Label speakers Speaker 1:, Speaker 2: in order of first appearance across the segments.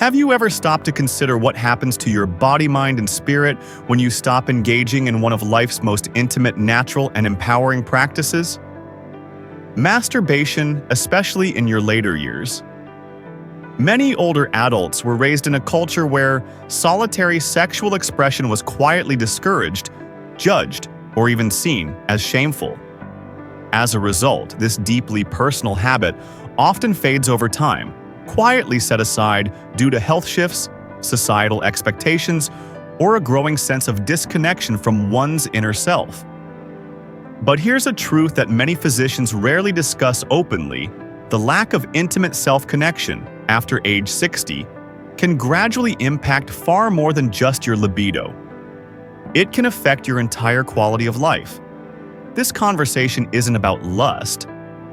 Speaker 1: Have you ever stopped to consider what happens to your body, mind, and spirit when you stop engaging in one of life's most intimate, natural, and empowering practices? Masturbation, especially in your later years. Many older adults were raised in a culture where solitary sexual expression was quietly discouraged, judged, or even seen as shameful. As a result, this deeply personal habit often fades over time, quietly set aside due to health shifts, societal expectations, or a growing sense of disconnection from one's inner self. But here's a truth that many physicians rarely discuss openly: the lack of intimate self-connection after age 60 can gradually impact far more than just your libido. It can affect your entire quality of life. This conversation isn't about lust,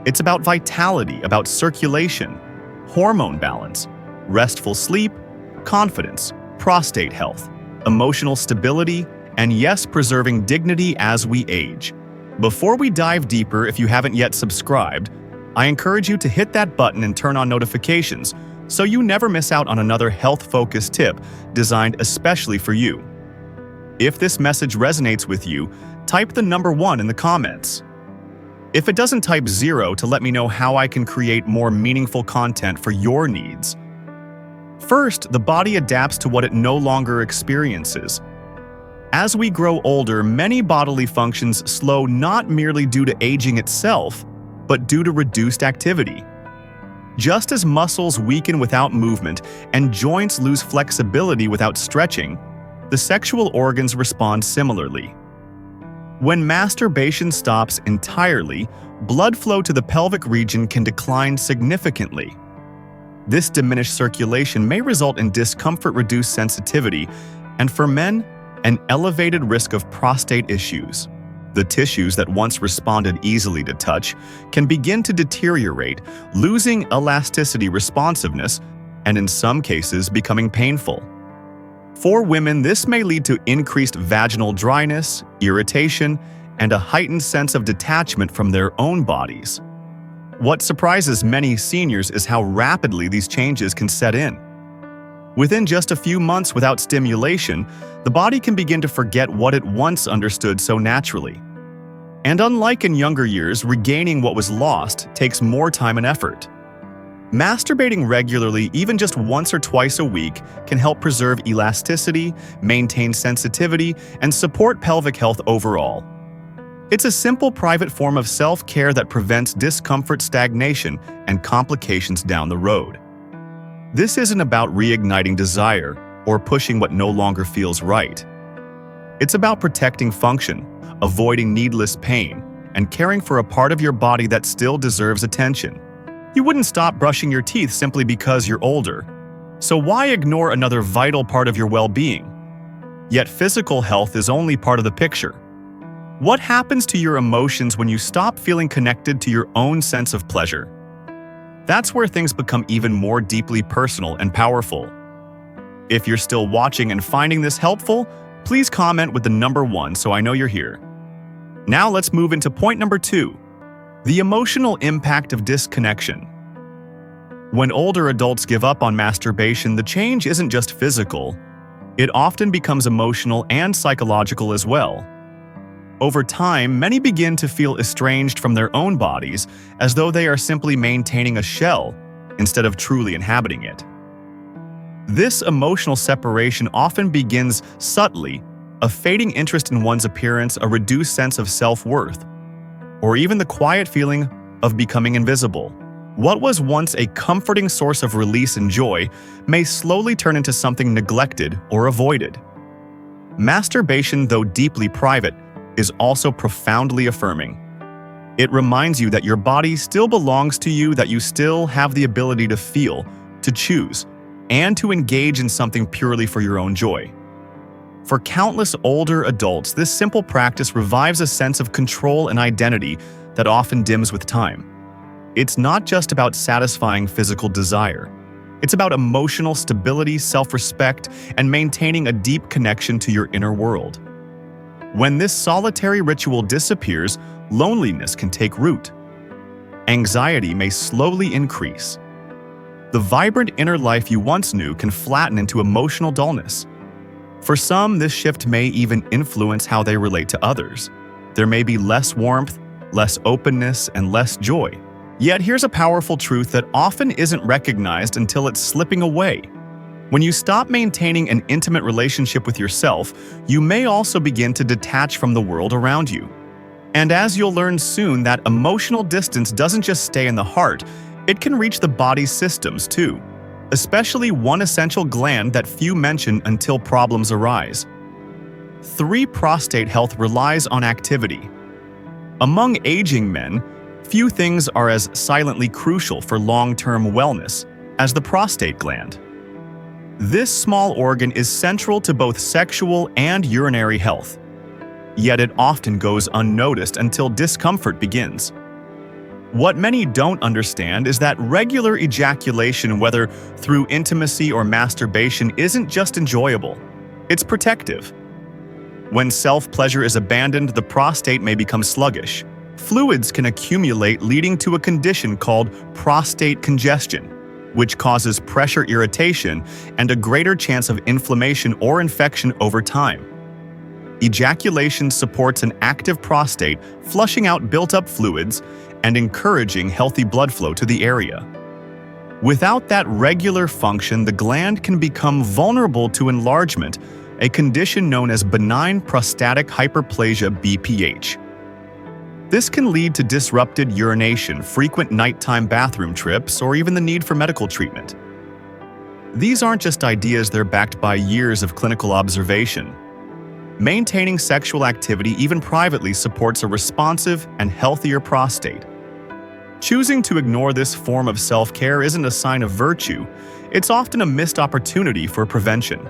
Speaker 1: it's about vitality, about circulation, hormone balance, restful sleep, confidence, prostate health, emotional stability, and yes, preserving dignity as we age. Before we dive deeper, if you haven't yet subscribed, I encourage you to hit that button and turn on notifications so you never miss out on another health-focused tip designed especially for you. If this message resonates with you, type the number 1 in the comments. If it doesn't, type 0 to let me know how I can create more meaningful content for your needs. First, the body adapts to what it no longer experiences. As we grow older, many bodily functions slow not merely due to aging itself, but due to reduced activity. Just as muscles weaken without movement and joints lose flexibility without stretching, the sexual organs respond similarly. When masturbation stops entirely, blood flow to the pelvic region can decline significantly. This diminished circulation may result in discomfort, reduced sensitivity, and for men, an elevated risk of prostate issues. The tissues that once responded easily to touch can begin to deteriorate, losing elasticity, responsiveness, and in some cases becoming painful. For women, this may lead to increased vaginal dryness, irritation, and a heightened sense of detachment from their own bodies. What surprises many seniors is how rapidly these changes can set in. Within just a few months without stimulation, the body can begin to forget what it once understood so naturally. And unlike in younger years, regaining what was lost takes more time and effort. Masturbating regularly, even just once or twice a week, can help preserve elasticity, maintain sensitivity, and support pelvic health overall. It's a simple private form of self-care that prevents discomfort, stagnation, and complications down the road. This isn't about reigniting desire or pushing what no longer feels right. It's about protecting function, avoiding needless pain, and caring for a part of your body that still deserves attention. You wouldn't stop brushing your teeth simply because you're older. So why ignore another vital part of your well-being? Yet physical health is only part of the picture. What happens to your emotions when you stop feeling connected to your own sense of pleasure? That's where things become even more deeply personal and powerful. If you're still watching and finding this helpful, please comment with the number 1 so I know you're here. Now let's move into point number 2. The emotional impact of disconnection. When older adults give up on masturbation, the change isn't just physical. It often becomes emotional and psychological as well. Over time, many begin to feel estranged from their own bodies, as though they are simply maintaining a shell instead of truly inhabiting it. This emotional separation often begins subtly: a fading interest in one's appearance, a reduced sense of self-worth, or even the quiet feeling of becoming invisible. What was once a comforting source of release and joy may slowly turn into something neglected or avoided. Masturbation, though deeply private, is also profoundly affirming. It reminds you that your body still belongs to you, that you still have the ability to feel, to choose, and to engage in something purely for your own joy. For countless older adults, this simple practice revives a sense of control and identity that often dims with time. It's not just about satisfying physical desire. It's about emotional stability, self-respect, and maintaining a deep connection to your inner world. When this solitary ritual disappears, loneliness can take root. Anxiety may slowly increase. The vibrant inner life you once knew can flatten into emotional dullness. For some, this shift may even influence how they relate to others. There may be less warmth, less openness, and less joy. Yet here's a powerful truth that often isn't recognized until it's slipping away. When you stop maintaining an intimate relationship with yourself, you may also begin to detach from the world around you. And as you'll learn soon, that emotional distance doesn't just stay in the heart, it can reach the body's systems too, especially one essential gland that few mention until problems arise. 3. Prostate health relies on activity. Among aging men, few things are as silently crucial for long-term wellness as the prostate gland. This small organ is central to both sexual and urinary health, yet it often goes unnoticed until discomfort begins. What many don't understand is that regular ejaculation, whether through intimacy or masturbation, isn't just enjoyable, it's protective. When self-pleasure is abandoned, the prostate may become sluggish. Fluids can accumulate, leading to a condition called prostate congestion, which causes pressure irritation and a greater chance of inflammation or infection over time. Ejaculation supports an active prostate, flushing out built-up fluids and encouraging healthy blood flow to the area. Without that regular function, the gland can become vulnerable to enlargement, a condition known as benign prostatic hyperplasia (BPH). This can lead to disrupted urination, frequent nighttime bathroom trips, or even the need for medical treatment. These aren't just ideas, they're backed by years of clinical observation. Maintaining sexual activity, even privately, supports a responsive and healthier prostate. Choosing to ignore this form of self-care isn't a sign of virtue, it's often a missed opportunity for prevention.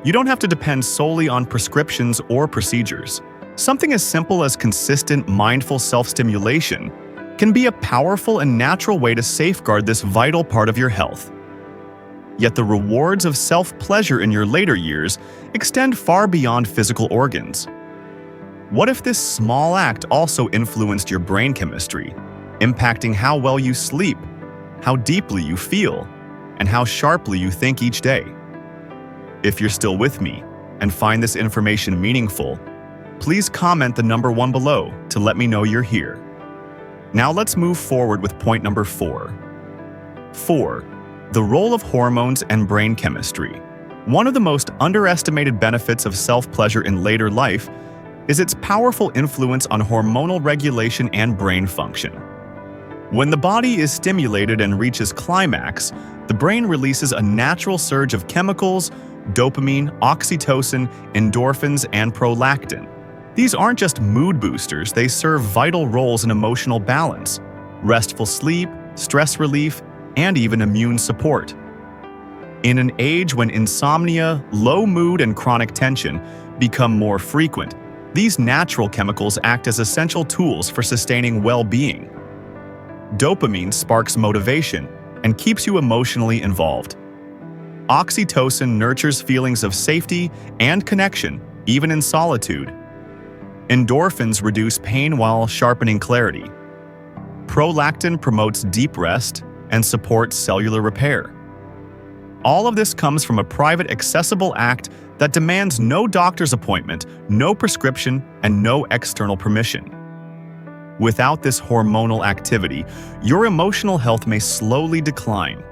Speaker 1: You don't have to depend solely on prescriptions or procedures. Something as simple as consistent, mindful self-stimulation can be a powerful and natural way to safeguard this vital part of your health. Yet the rewards of self-pleasure in your later years extend far beyond physical organs. What if this small act also influenced your brain chemistry, impacting how well you sleep, how deeply you feel, and how sharply you think each day? If you're still with me and find this information meaningful, please comment the number 1 below to let me know you're here. Now let's move forward with point number 4. 4. The role of hormones and brain chemistry. One of the most underestimated benefits of self-pleasure in later life is its powerful influence on hormonal regulation and brain function. When the body is stimulated and reaches climax, the brain releases a natural surge of chemicals: dopamine, oxytocin, endorphins, and prolactin. These aren't just mood boosters, they serve vital roles in emotional balance, restful sleep, stress relief, and even immune support. In an age when insomnia, low mood, and chronic tension become more frequent, these natural chemicals act as essential tools for sustaining well-being. Dopamine sparks motivation and keeps you emotionally involved. Oxytocin nurtures feelings of safety and connection, even in solitude. Endorphins reduce pain while sharpening clarity. Prolactin promotes deep rest and supports cellular repair. All of this comes from a private, accessible act that demands no doctor's appointment, no prescription, and no external permission. Without this hormonal activity, your emotional health may slowly decline.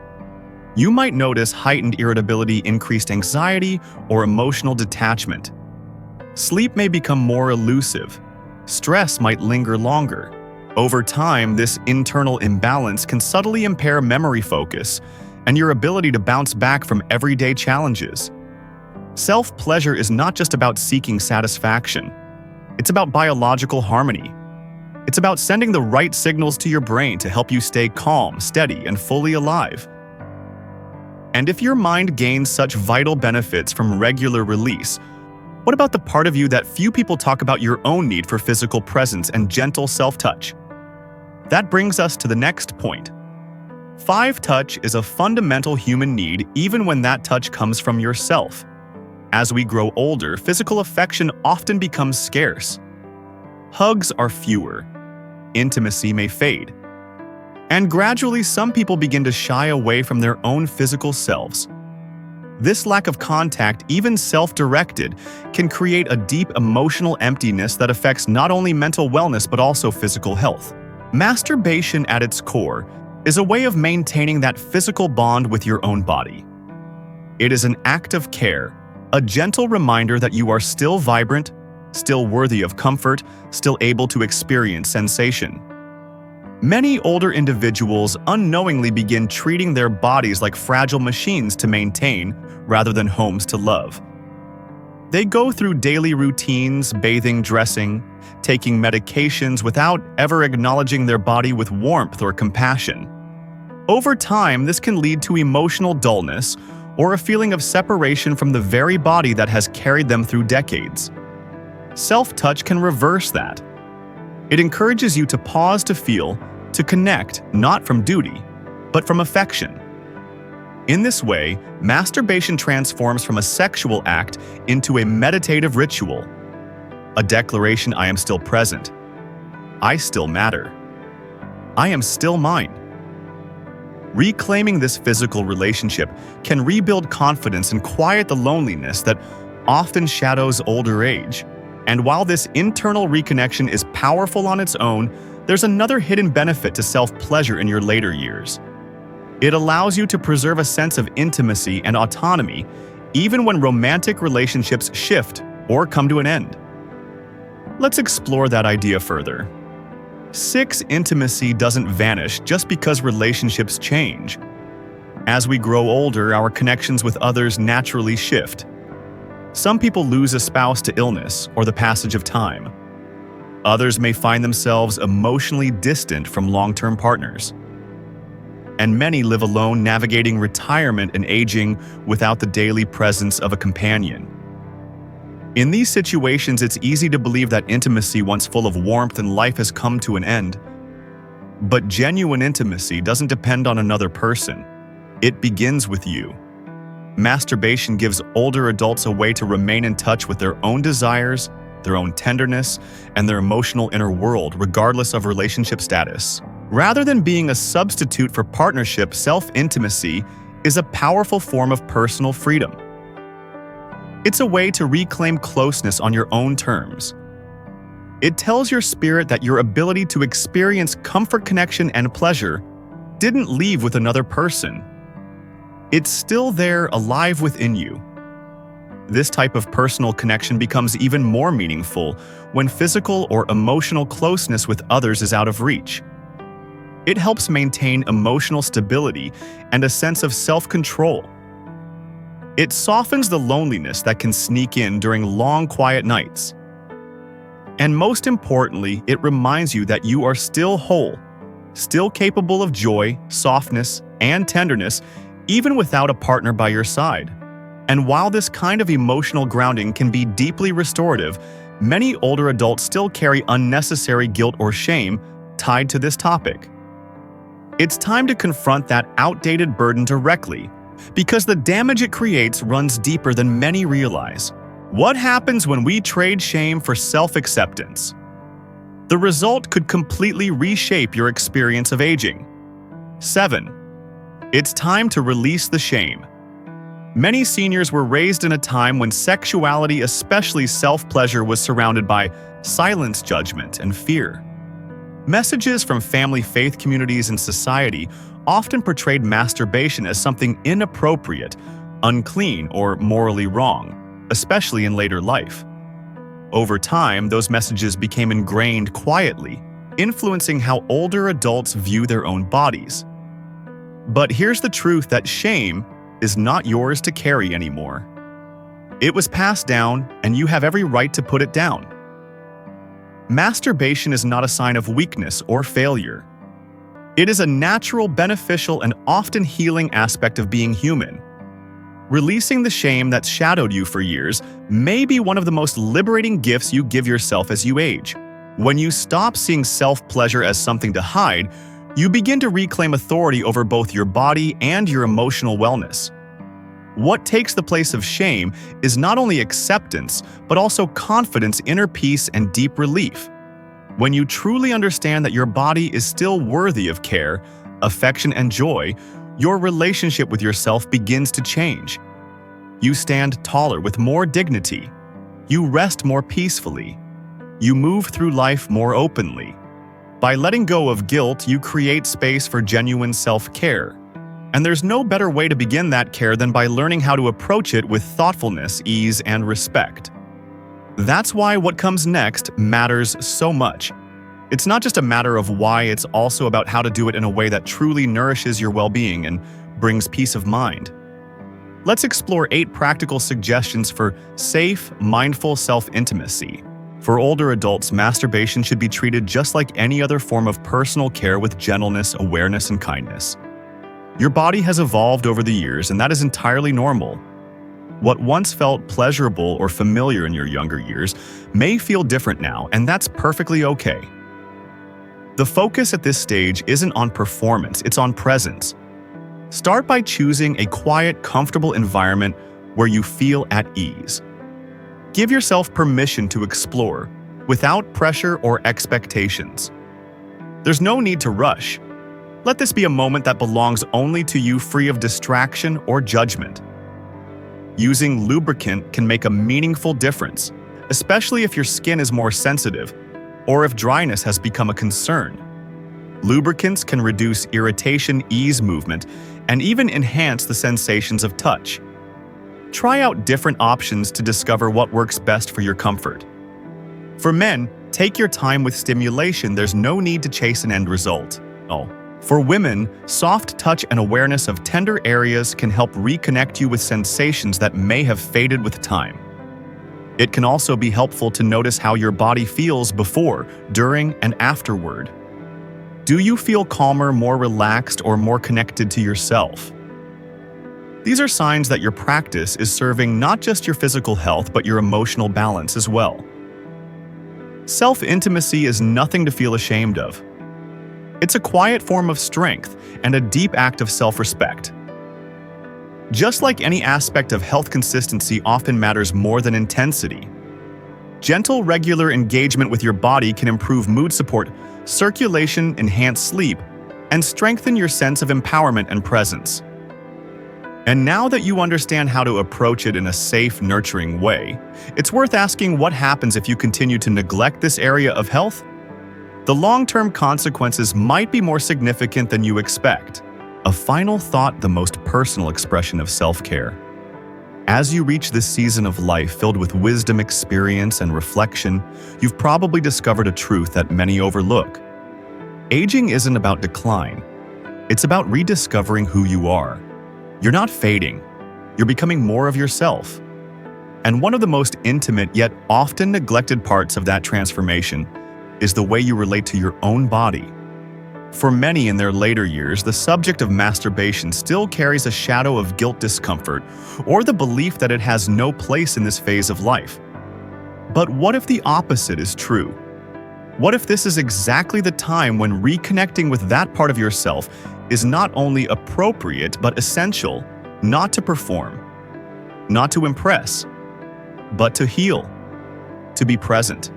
Speaker 1: You might notice heightened irritability, increased anxiety, or emotional detachment. Sleep may become more elusive. Stress might linger longer. Over time, this internal imbalance can subtly impair memory focus and your ability to bounce back from everyday challenges. Self-pleasure is not just about seeking satisfaction. It's about biological harmony. It's about sending the right signals to your brain to help you stay calm, steady, and fully alive. And if your mind gains such vital benefits from regular release, what about the part of you that few people talk about, your own need for physical presence and gentle self-touch? That brings us to the next point. 5. Touch is a fundamental human need, even when that touch comes from yourself. As we grow older, physical affection often becomes scarce. Hugs are fewer. Intimacy may fade. And gradually, some people begin to shy away from their own physical selves. This lack of contact, even self-directed, can create a deep emotional emptiness that affects not only mental wellness but also physical health. Masturbation at its core is a way of maintaining that physical bond with your own body. It is an act of care, a gentle reminder that you are still vibrant, still worthy of comfort, still able to experience sensation. Many older individuals unknowingly begin treating their bodies like fragile machines to maintain rather than homes to love. They go through daily routines, bathing, dressing, taking medications without ever acknowledging their body with warmth or compassion. Over time, this can lead to emotional dullness or a feeling of separation from the very body that has carried them through decades. Self-touch can reverse that. It encourages you to pause to feel, to connect, not from duty, but from affection. In this way, masturbation transforms from a sexual act into a meditative ritual, a declaration: I am still present, I still matter, I am still mine. Reclaiming this physical relationship can rebuild confidence and quiet the loneliness that often shadows older age. And while this internal reconnection is powerful on its own, there's another hidden benefit to self-pleasure in your later years. It allows you to preserve a sense of intimacy and autonomy, even when romantic relationships shift or come to an end. Let's explore that idea further. 6. Intimacy doesn't vanish just because relationships change. As we grow older, our connections with others naturally shift. Some people lose a spouse to illness or the passage of time. Others may find themselves emotionally distant from long-term partners. And many live alone, navigating retirement and aging without the daily presence of a companion. In these situations, it's easy to believe that intimacy, once full of warmth and life, has come to an end. But genuine intimacy doesn't depend on another person. It begins with you. Masturbation gives older adults a way to remain in touch with their own desires, their own tenderness, and their emotional inner world, regardless of relationship status. Rather than being a substitute for partnership, self-intimacy is a powerful form of personal freedom. It's a way to reclaim closeness on your own terms. It tells your spirit that your ability to experience comfort, connection, and pleasure didn't leave with another person. It's still there, alive within you. This type of personal connection becomes even more meaningful when physical or emotional closeness with others is out of reach. It helps maintain emotional stability and a sense of self-control. It softens the loneliness that can sneak in during long, quiet nights. And most importantly, it reminds you that you are still whole, still capable of joy, softness, and tenderness, even without a partner by your side. And while this kind of emotional grounding can be deeply restorative, many older adults still carry unnecessary guilt or shame tied to this topic. It's time to confront that outdated burden directly, because the damage it creates runs deeper than many realize. What happens when we trade shame for self-acceptance? The result could completely reshape your experience of aging. 7. It's time to release the shame. Many seniors were raised in a time when sexuality, especially self-pleasure, was surrounded by silence, judgment, and fear. Messages from family, faith communities, and society often portrayed masturbation as something inappropriate, unclean, or morally wrong, especially in later life. Over time, those messages became ingrained quietly, influencing how older adults view their own bodies. But here's the truth: that shame is not yours to carry anymore. It was passed down, and you have every right to put it down. Masturbation is not a sign of weakness or failure. It is a natural, beneficial, and often healing aspect of being human. Releasing the shame that's shadowed you for years may be one of the most liberating gifts you give yourself as you age. When you stop seeing self-pleasure as something to hide, you begin to reclaim authority over both your body and your emotional wellness. What takes the place of shame is not only acceptance, but also confidence, inner peace, and deep relief. When you truly understand that your body is still worthy of care, affection, and joy, your relationship with yourself begins to change. You stand taller with more dignity. You rest more peacefully. You move through life more openly. By letting go of guilt, you create space for genuine self-care. And there's no better way to begin that care than by learning how to approach it with thoughtfulness, ease, and respect. That's why what comes next matters so much. It's not just a matter of why, it's also about how to do it in a way that truly nourishes your well-being and brings peace of mind. Let's explore 8 practical suggestions for safe, mindful self-intimacy. For older adults, masturbation should be treated just like any other form of personal care with gentleness, awareness, and kindness. Your body has evolved over the years, and that is entirely normal. What once felt pleasurable or familiar in your younger years may feel different now, and that's perfectly okay. The focus at this stage isn't on performance, it's on presence. Start by choosing a quiet, comfortable environment where you feel at ease. Give yourself permission to explore, without pressure or expectations. There's no need to rush. Let this be a moment that belongs only to you, free of distraction or judgment. Using lubricant can make a meaningful difference, especially if your skin is more sensitive or if dryness has become a concern. Lubricants can reduce irritation, ease movement, and even enhance the sensations of touch. Try out different options to discover what works best for your comfort. For men, take your time with stimulation. There's no need to chase an end result. For women, soft touch and awareness of tender areas can help reconnect you with sensations that may have faded with time. It can also be helpful to notice how your body feels before, during, and afterward. Do you feel calmer, more relaxed, or more connected to yourself? These are signs that your practice is serving not just your physical health, but your emotional balance as well. Self-intimacy is nothing to feel ashamed of. It's a quiet form of strength and a deep act of self-respect. Just like any aspect of health, consistency often matters more than intensity. Gentle, regular engagement with your body can improve mood, support circulation, enhance sleep, and strengthen your sense of empowerment and presence. And now that you understand how to approach it in a safe, nurturing way, it's worth asking what happens if you continue to neglect this area of health? The long-term consequences might be more significant than you expect. A final thought: the most personal expression of self-care. As you reach this season of life filled with wisdom, experience, and reflection, you've probably discovered a truth that many overlook. Aging isn't about decline. It's about rediscovering who you are. You're not fading. You're becoming more of yourself. And one of the most intimate yet often neglected parts of that transformation is the way you relate to your own body. For many in their later years, the subject of masturbation still carries a shadow of guilt, discomfort, or the belief that it has no place in this phase of life. But what if the opposite is true? What if this is exactly the time when reconnecting with that part of yourself is not only appropriate but essential, not to perform, not to impress, but to heal, to be present,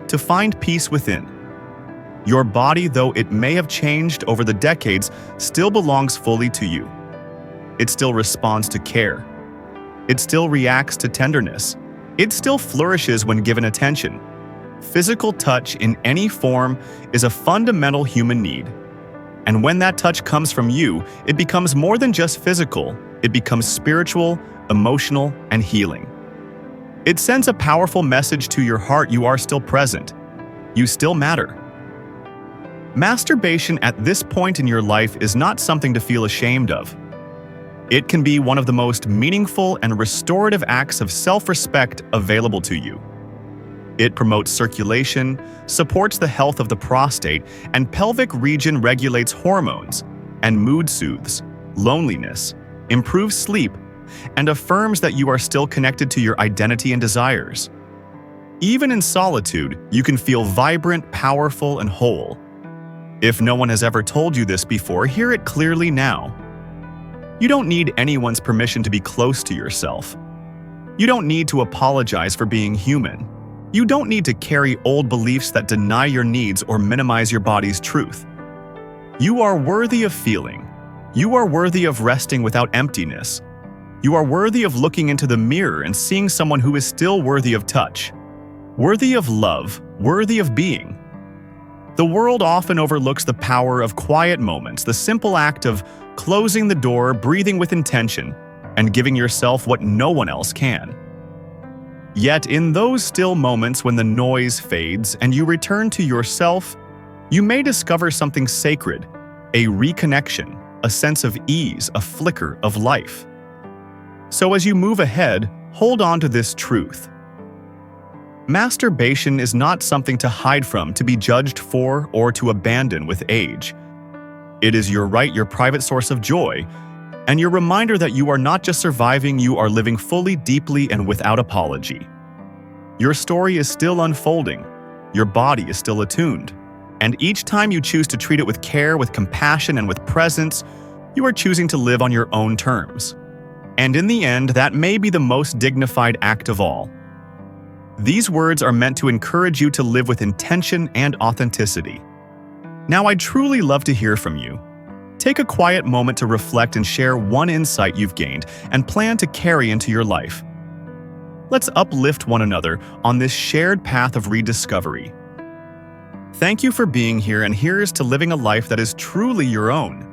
Speaker 1: to find peace within? Your body, though it may have changed over the decades, still belongs fully to you. It still responds to care. It still reacts to tenderness. It still flourishes when given attention. Physical touch in any form is a fundamental human need. And when that touch comes from you, it becomes more than just physical. It becomes spiritual, emotional, and healing. It sends a powerful message to your heart: you are still present. You still matter. Masturbation at this point in your life is not something to feel ashamed of. It can be one of the most meaningful and restorative acts of self-respect available to you. It promotes circulation, supports the health of the prostate and pelvic region, regulates hormones, and mood soothes loneliness, improves sleep, and affirms that you are still connected to your identity and desires. Even in solitude, you can feel vibrant, powerful, and whole. If no one has ever told you this before, hear it clearly now. You don't need anyone's permission to be close to yourself. You don't need to apologize for being human. You don't need to carry old beliefs that deny your needs or minimize your body's truth. You are worthy of feeling. You are worthy of resting without emptiness. You are worthy of looking into the mirror and seeing someone who is still worthy of touch. Worthy of love, worthy of being. The world often overlooks the power of quiet moments, the simple act of closing the door, breathing with intention, and giving yourself what no one else can. Yet in those still moments when the noise fades and you return to yourself, you may discover something sacred, a reconnection, a sense of ease, a flicker of life. So as you move ahead, hold on to this truth. Masturbation is not something to hide from, to be judged for, or to abandon with age. It is your right, your private source of joy, and your reminder that you are not just surviving, you are living fully, deeply, and without apology. Your story is still unfolding. Your body is still attuned. And each time you choose to treat it with care, with compassion, and with presence, you are choosing to live on your own terms. And in the end, that may be the most dignified act of all. These words are meant to encourage you to live with intention and authenticity. Now, I'd truly love to hear from you. Take a quiet moment to reflect and share one insight you've gained and plan to carry into your life. Let's uplift one another on this shared path of rediscovery. Thank you for being here, and here's to living a life that is truly your own.